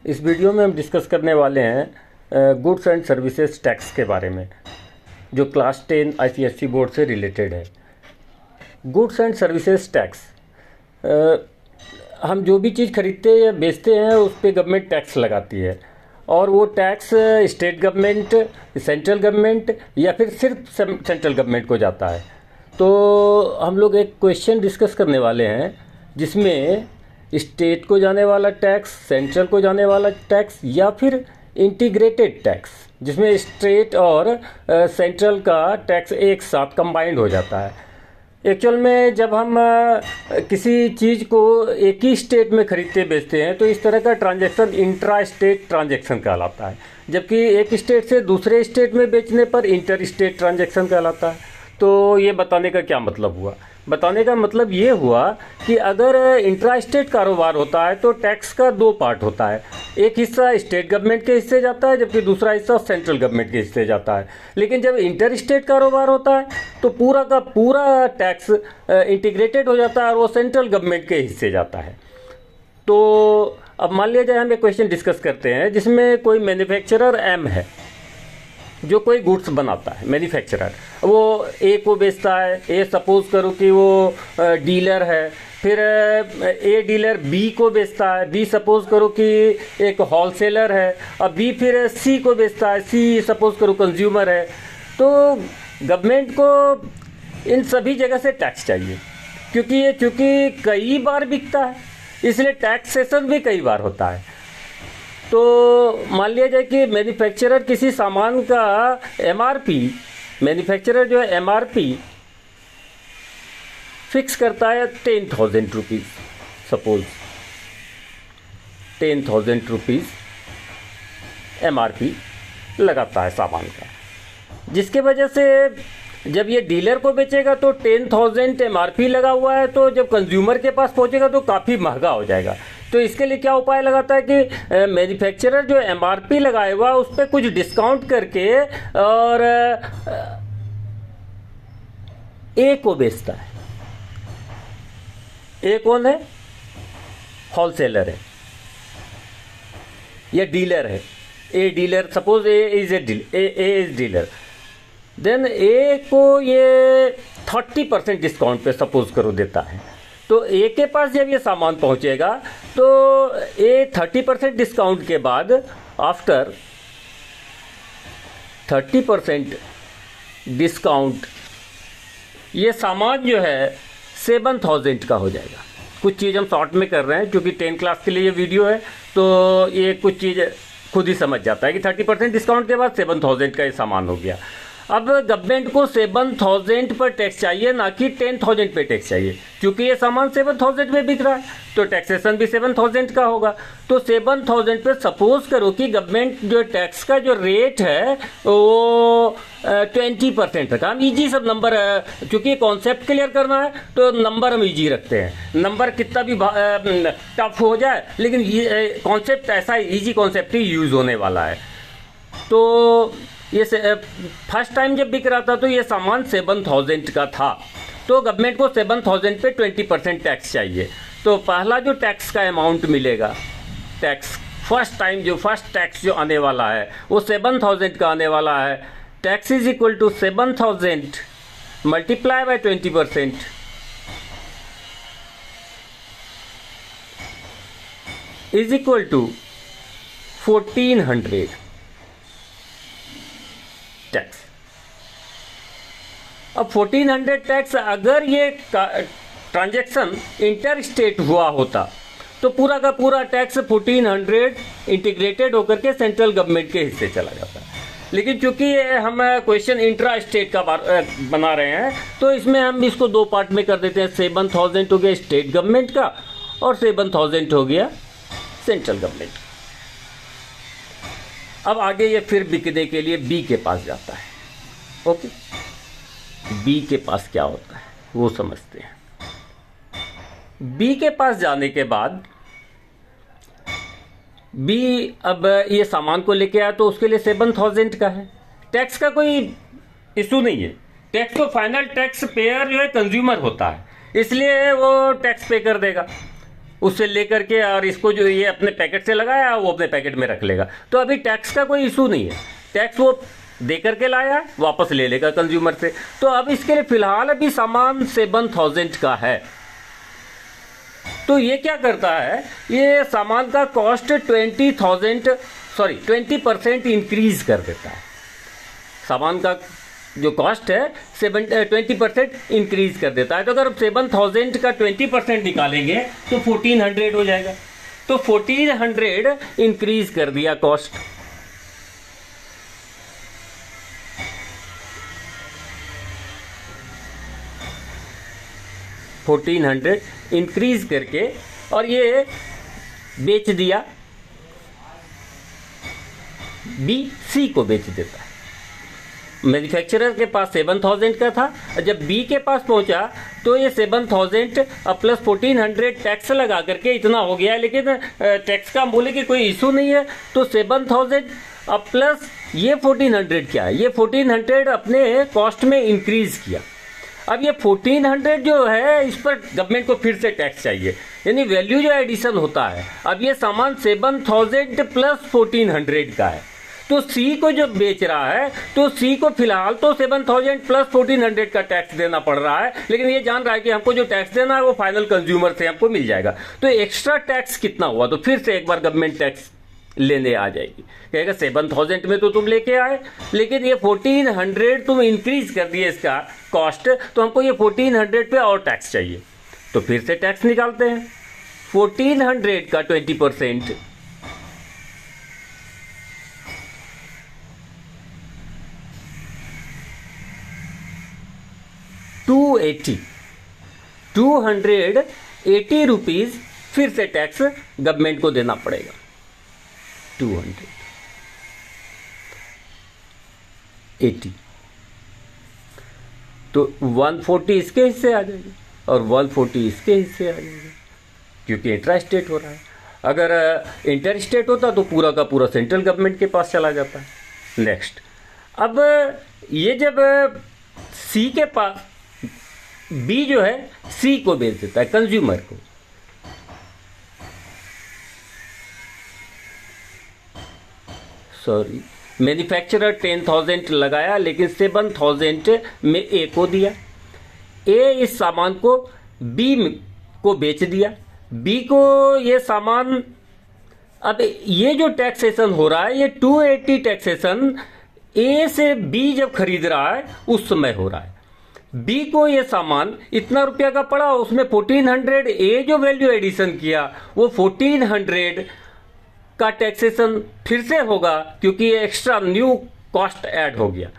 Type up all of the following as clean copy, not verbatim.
इस वीडियो में हम डिस्कस करने वाले हैं गुड्स एंड सर्विसेज टैक्स के बारे में, जो क्लास 10 आईसीएसई बोर्ड से रिलेटेड है। गुड्स एंड सर्विसेज टैक्स, हम जो भी चीज़ खरीदते या बेचते हैं उस पर गवर्नमेंट टैक्स लगाती है, और वो tax state government, central government या फिर सिर्फ सेंट्रल गवर्नमेंट को जाता है। तो हम लोग एक क्वेश्चन डिस्कस करने वाले हैं जिसमें स्टेट को जाने वाला टैक्स, सेंट्रल को जाने वाला टैक्स या फिर इंटीग्रेटेड टैक्स, जिसमें स्टेट और सेंट्रल का टैक्स एक साथ कंबाइंड हो जाता है। एक्चुअल में जब हम किसी चीज़ को एक ही स्टेट में खरीदते बेचते हैं तो इस तरह का ट्रांजैक्शन इंट्रा स्टेट ट्रांजैक्शन कहलाता है, जबकि एक स्टेट से दूसरे स्टेट में बेचने पर इंटर स्टेट ट्रांजैक्शन कहलाता है। तो ये बताने का क्या मतलब हुआ? बताने का मतलब ये हुआ कि अगर इंट्रा स्टेट कारोबार होता है तो टैक्स का दो पार्ट होता है, एक हिस्सा स्टेट गवर्नमेंट के हिस्से जाता है जबकि दूसरा हिस्सा सेंट्रल गवर्नमेंट के हिस्से जाता है। लेकिन जब इंटर स्टेट कारोबार होता है तो पूरा का पूरा टैक्स इंटीग्रेटेड हो जाता है और वो सेंट्रल गवर्नमेंट के हिस्से जाता है। तो अब मान लिया जाए हम एक क्वेश्चन डिस्कस करते हैं जिसमें कोई मैन्युफैक्चरर एम है जो कोई गुड्स बनाता है, मैन्युफैक्चरर वो ए को बेचता है। ए सपोज करो कि वो डीलर है, फिर ए डीलर बी को बेचता है, बी सपोज करो कि एक होलसेलर है, और बी फिर सी को बेचता है, सी सपोज करो कंज्यूमर है। तो गवर्नमेंट को इन सभी जगह से टैक्स चाहिए, क्योंकि ये चूँकि कई बार बिकता है इसलिए टैक्सेशन भी कई बार होता है। तो मान लिया जाए कि मैन्युफैक्चरर किसी सामान का एमआरपी, मैन्युफैक्चरर जो है एमआरपी फिक्स करता है 10,000 रुपीज़, सपोज 10,000 रुपीज़ एमआरपी लगाता है सामान का, जिसके वजह से जब ये डीलर को बेचेगा तो 10,000 एमआरपी लगा हुआ है, तो जब कंज्यूमर के पास पहुंचेगा तो काफ़ी महंगा हो जाएगा। तो इसके लिए क्या उपाय लगाता है कि मैन्युफैक्चरर जो एमआरपी लगाए हुआ उस पर कुछ डिस्काउंट करके और ए को बेचता है। ए कौन है? होलसेलर है या डीलर है। A dealer, suppose A is dealer, then A को ये 30% डिस्काउंट पे सपोज करो देता है। तो ए के पास जब ये सामान पहुंचेगा तो ए 30% डिस्काउंट के बाद, आफ्टर 30% डिस्काउंट, ये सामान जो है 7,000 का हो जाएगा। कुछ चीज़ हम शॉर्ट में कर रहे हैं क्योंकि 10 क्लास के लिए ये वीडियो है, तो ये कुछ चीज़ खुद ही समझ जाता है कि 30% डिस्काउंट के बाद 7,000 का ये सामान हो गया। अब गवर्नमेंट को 7,000 पर टैक्स चाहिए, ना कि 10,000 पे टैक्स चाहिए, क्योंकि ये सामान 7,000 में बिक रहा है तो टैक्सेशन भी 7,000 का होगा। तो 7,000 पे सपोज करो कि गवर्नमेंट जो टैक्स का जो रेट है वो 20% रखा। हम ईजी सब नंबर, क्योंकि कॉन्सेप्ट क्लियर करना है तो नंबर हम ईजी रखते हैं। नंबर कितना भी टफ हो जाए लेकिन ये कॉन्सेप्ट ऐसा ईजी कॉन्सेप्ट ही यूज़ होने वाला है। तो ये फर्स्ट टाइम जब बिक रहा था तो ये सामान 7,000 का था, तो गवर्नमेंट को 7,000 पे 20% टैक्स चाहिए। तो पहला जो टैक्स का अमाउंट मिलेगा, टैक्स फर्स्ट टैक्स जो आने वाला है वो 7,000 का आने वाला है। Tax is equal to 7,000 multiply by 20% is equal to 1,400 tax. अब 1,400 टैक्स, अगर ये ट्रांजैक्शन इंटर स्टेट हुआ होता तो पूरा का पूरा टैक्स 1,400 इंटीग्रेटेड होकर के सेंट्रल गवर्नमेंट के हिस्से चला जाता। लेकिन चूंकि हम क्वेश्चन इंट्रा स्टेट का बना रहे हैं तो इसमें हम इसको दो पार्ट में कर देते हैं। 7,000 हो गया स्टेट गवर्नमेंट का और 7,000 हो गया सेंट्रल गवर्नमेंट का। अब आगे ये फिर बिकने के लिए बी के पास जाता है। ओके, बी के पास क्या होता है वो समझते हैं। बी के पास जाने के बाद बी अब ये सामान को लेके आया तो उसके लिए 7,000 का है। टैक्स का कोई इशू नहीं है, टैक्स तो फाइनल टैक्स पेयर जो है कंज्यूमर होता है, इसलिए वो टैक्स पे कर देगा। उससे लेकर के और इसको जो ये अपने पैकेट से लगाया वो अपने पैकेट में रख लेगा। तो अभी टैक्स का कोई इशू नहीं है, टैक्स वो दे करके लाया वापस ले लेगा कंज्यूमर से। तो अब इसके लिए फिलहाल अभी सामान 7,000 का है। तो ये क्या करता है, ये सामान का कॉस्ट 20% इंक्रीज कर देता है। सामान का जो कॉस्ट है 20% इंक्रीज कर देता है। तो अगर 7,000 का 20% निकालेंगे तो 1,400 हो जाएगा। तो 1,400 इंक्रीज कर दिया कॉस्ट। $1,400 इंक्रीज करके और ये बेच दिया, बी सी को बेच देता है। मैन्युफैक्चरर के पास 7,000 का था, जब बी के पास पहुंचा तो ये 7,000 प्लस 1,400 टैक्स लगा करके इतना हो गया। लेकिन टैक्स का मूल्य की कोई इशू नहीं है। तो 7,000 अब प्लस ये 1,400 क्या है, ये 1,400 अपने कॉस्ट में इंक्रीज किया। अब ये 1,400 जो है इस पर गवर्नमेंट को फिर से टैक्स चाहिए, यानी वैल्यू जो एडिशन होता है। अब ये सामान 7,000 प्लस 1,400 का है। तो सी को जो बेच रहा है तो सी को फिलहाल तो 7,000 प्लस 1,400 का टैक्स देना पड़ रहा है, लेकिन ये जान रहा है कि हमको जो टैक्स देना है वो फाइनल कंज्यूमर से हमको मिल जाएगा। तो एक्स्ट्रा टैक्स कितना हुआ, तो फिर से एक बार गवर्नमेंट टैक्स लेने आ जाएगी, कहेगा 7,000 में तो तुम लेके आए, लेकिन ये 1,400 तुम इंक्रीज कर दिए इसका कॉस्ट, तो हमको ये 1,400 पे और टैक्स चाहिए। तो फिर से टैक्स निकालते हैं। 1,400 का 20% 280 रुपीज फिर से टैक्स गवर्नमेंट को देना पड़ेगा। 280 तो 140 इसके हिस्से आ जाएगी और 140 इसके हिस्से आ जाएगा, क्योंकि इंट्रा स्टेट हो रहा है। अगर इंटर स्टेट होता तो पूरा का पूरा सेंट्रल गवर्नमेंट के पास चला जाता है। नेक्स्ट, अब ये जब सी के पास, बी जो है सी को बेच देता है कंज्यूमर को, सॉरी मैन्युफैक्चरर 10,000 लगाया लेकिन 7,000 में ए को दिया। ए इस सामान को बी को बेच दिया, बी को ये सामान, अब ये जो टैक्सेशन हो रहा है ये 280 टैक्सेशन ए से बी जब खरीद रहा है उस समय हो रहा है। बी को ये सामान इतना रुपया का पड़ा, उसमें 1,400 ए जो वैल्यू एडिशन किया वो 1,400 का टैक्सेशन फिर से होगा, क्योंकि ये एक्स्ट्रा न्यू कॉस्ट ऐड हो गया।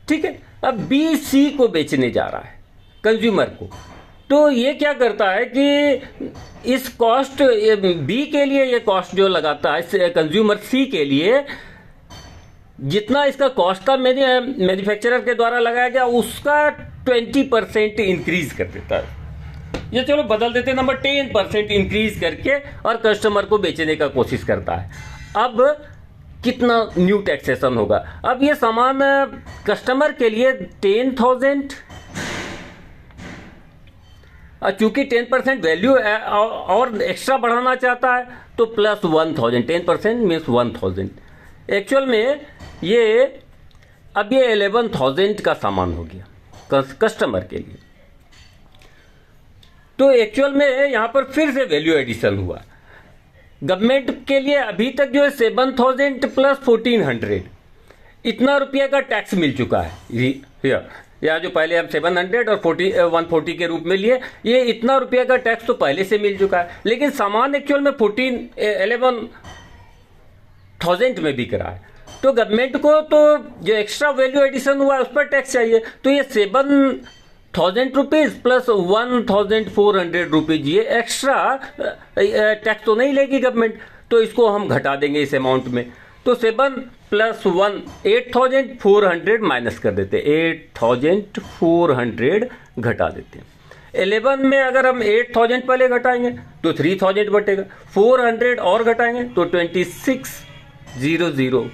ठीक है, अब बी सी को बेचने जा रहा है कंज्यूमर को, तो ये क्या करता है कि इस कॉस्ट बी के लिए ये कॉस्ट जो लगाता है कंज्यूमर सी के लिए, जितना इसका कॉस्ट था मैन्युफैक्चरर के द्वारा लगाया गया उसका 20% इंक्रीज कर देता है। ये चलो बदल देते नंबर, 10% इंक्रीज करके और कस्टमर को बेचने का कोशिश करता है। अब कितना न्यू टैक्सेशन होगा, अब ये सामान कस्टमर के लिए 10,000, चूंकि 10% वैल्यू और एक्स्ट्रा बढ़ाना चाहता है तो प्लस 1,000, 10% मीन्स 1,000। एक्चुअल में ये अब ये 11,000 का सामान हो गया कस्टमर के लिए। तो एक्चुअल में यहां पर फिर से वैल्यू एडिशन हुआ गवर्नमेंट के लिए। अभी तक जो है 7,000 प्लस 1,400 इतना रुपया का टैक्स मिल चुका है। या जो पहले हम 700 और 140 के रूप में लिए, ये इतना रुपया का टैक्स तो पहले से मिल चुका है, लेकिन सामान एक्चुअल में 11,000 में बिक रहा है। तो गवर्नमेंट को तो जो एक्स्ट्रा वैल्यू एडिशन हुआ है उस पर टैक्स चाहिए। तो ये 7,000 रुपीज प्लस 1,400 रुपीज ये एक्स्ट्रा टैक्स तो नहीं लेगी गवर्नमेंट, तो इसको हम घटा देंगे इस अमाउंट में। तो 7 प्लस 1 8,400 माइनस कर देते, 8,400 घटा देते। 11 में अगर हम 8,000 पहले घटाएंगे तो 3,000 बटेगा, 400 और घटाएंगे तो 2600,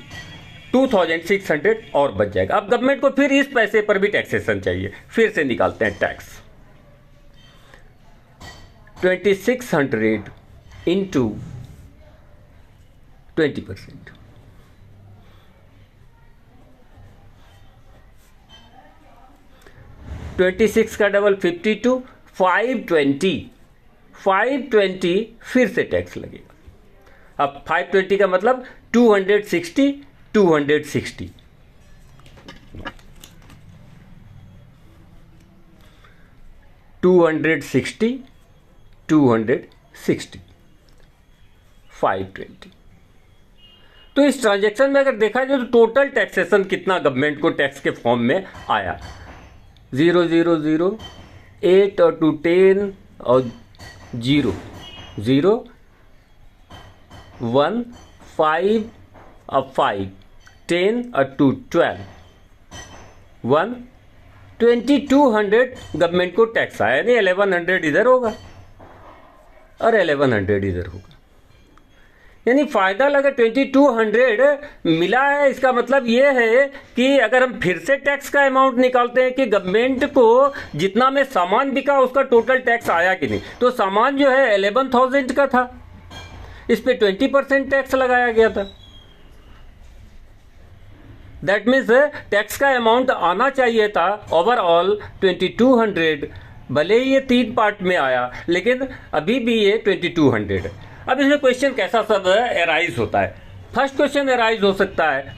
2,600 और बच जाएगा। अब गवर्नमेंट को फिर इस पैसे पर भी टैक्सेशन चाहिए, फिर से निकालते हैं टैक्स। 2,600 इंटू 20%। ट्वेंटी सिक्स का डबल 52, 520 फिर से टैक्स लगेगा। अब 520 का मतलब 260 260 520। तो इस ट्रांजैक्शन में अगर देखा जाए तो टोटल टैक्सेशन कितना गवर्नमेंट को टैक्स के फॉर्म में आया, 0 0 0 8 और 2 10 और 0 0 1 5 और 5 10 और 2 12 1 2200 गवर्नमेंट को टैक्स आया, यानी 1100 इधर होगा और 1100 इधर होगा, यानी फायदा लगा 2200 मिला है। इसका मतलब ये है कि अगर हम फिर से टैक्स का अमाउंट निकालते हैं कि गवर्नमेंट को जितना में सामान बिका उसका टोटल टैक्स आया कि नहीं, तो सामान जो है 11,000 का था, इस पे 20% टैक्स लगाया गया था। दैट मीन्स टैक्स का अमाउंट आना चाहिए था ओवरऑल 2200, भले ही ये 3 पार्ट में आया लेकिन अभी भी ये 2200 है। अब इसमें क्वेश्चन कैसा सब एराइज होता है। फर्स्ट क्वेश्चन एराइज हो सकता है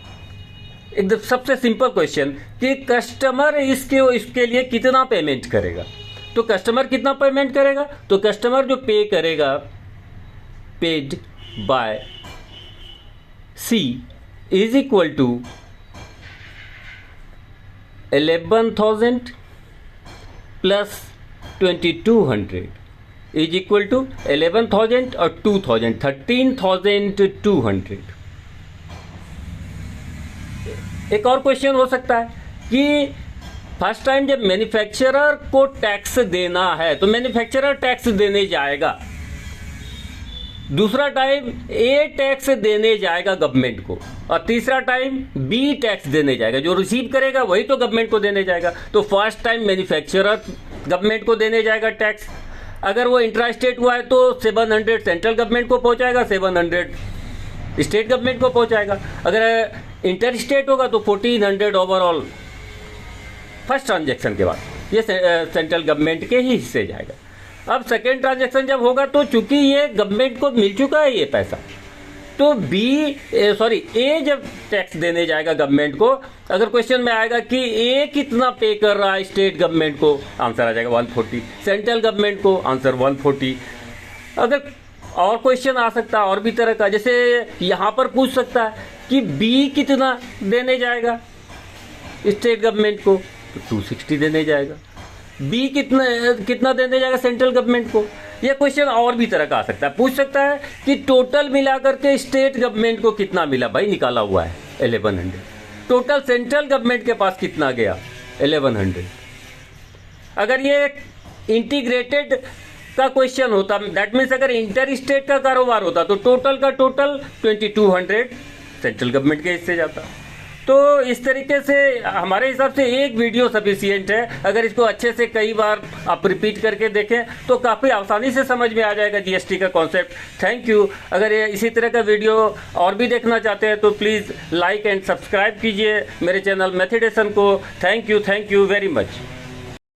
एकदम सबसे सिंपल क्वेश्चन कि कस्टमर इसके लिए कितना पेमेंट करेगा। तो कस्टमर कितना पेमेंट करेगा, तो कस्टमर जो पे करेगा paid by C is equal to 11,000 plus 2200 is equal to 11,000 और 2,000 13,200। एक और क्वेश्चन हो सकता है कि फर्स्ट टाइम जब मैन्युफैक्चरर को टैक्स देना है तो मैन्युफैक्चरर टैक्स देने जाएगा, दूसरा टाइम ए टैक्स देने जाएगा गवर्नमेंट को, और तीसरा टाइम बी टैक्स देने जाएगा। जो रिसीव करेगा वही तो गवर्नमेंट को देने जाएगा। तो फर्स्ट टाइम मैन्युफैक्चरर गवर्नमेंट को देने जाएगा टैक्स, अगर वो इंट्रा स्टेट हुआ है तो 700 सेंट्रल गवर्नमेंट को पहुंचाएगा, 700 स्टेट गवर्नमेंट को पहुंचाएगा। अगर इंटर स्टेट होगा तो 1400 ओवरऑल फर्स्ट ट्रांजैक्शन के बाद ये सेंट्रल गवर्नमेंट के ही हिस्से जाएगा। अब सेकेंड ट्रांजैक्शन जब होगा तो चूंकि ये गवर्नमेंट को मिल चुका है ये पैसा, तो ए जब टैक्स देने जाएगा गवर्नमेंट को, अगर क्वेश्चन में आएगा कि ए कितना पे कर रहा है स्टेट गवर्नमेंट को, आंसर आ जाएगा 140, सेंट्रल गवर्नमेंट को आंसर 140। अगर और क्वेश्चन आ सकता है और भी तरह का, जैसे यहाँ पर पूछ सकता है कि बी कितना देने जाएगा स्टेट गवर्नमेंट को, तो 260 देने जाएगा। बी कितना देने जाएगा सेंट्रल गवर्नमेंट को। यह क्वेश्चन और भी तरह का आ सकता है। पूछ सकता है कि टोटल मिलाकर के स्टेट गवर्नमेंट को कितना मिला, भाई निकाला हुआ है 1100, टोटल सेंट्रल गवर्नमेंट के पास कितना गया 1100। अगर ये इंटीग्रेटेड का क्वेश्चन होता, दैट मीन्स अगर इंटर स्टेट का कारोबार होता तो टोटल का टोटल 2200 सेंट्रल गवर्नमेंट के हिस्से जाता। तो इस तरीके से हमारे हिसाब से एक वीडियो सफिशिएंट है। अगर इसको अच्छे से कई बार आप रिपीट करके देखें तो काफ़ी आसानी से समझ में आ जाएगा जीएसटी का कॉन्सेप्ट। Thank you. अगर ये इसी तरह का वीडियो और भी देखना चाहते हैं तो प्लीज़ लाइक एंड सब्सक्राइब कीजिए मेरे चैनल मैथडेशन को। Thank you very much.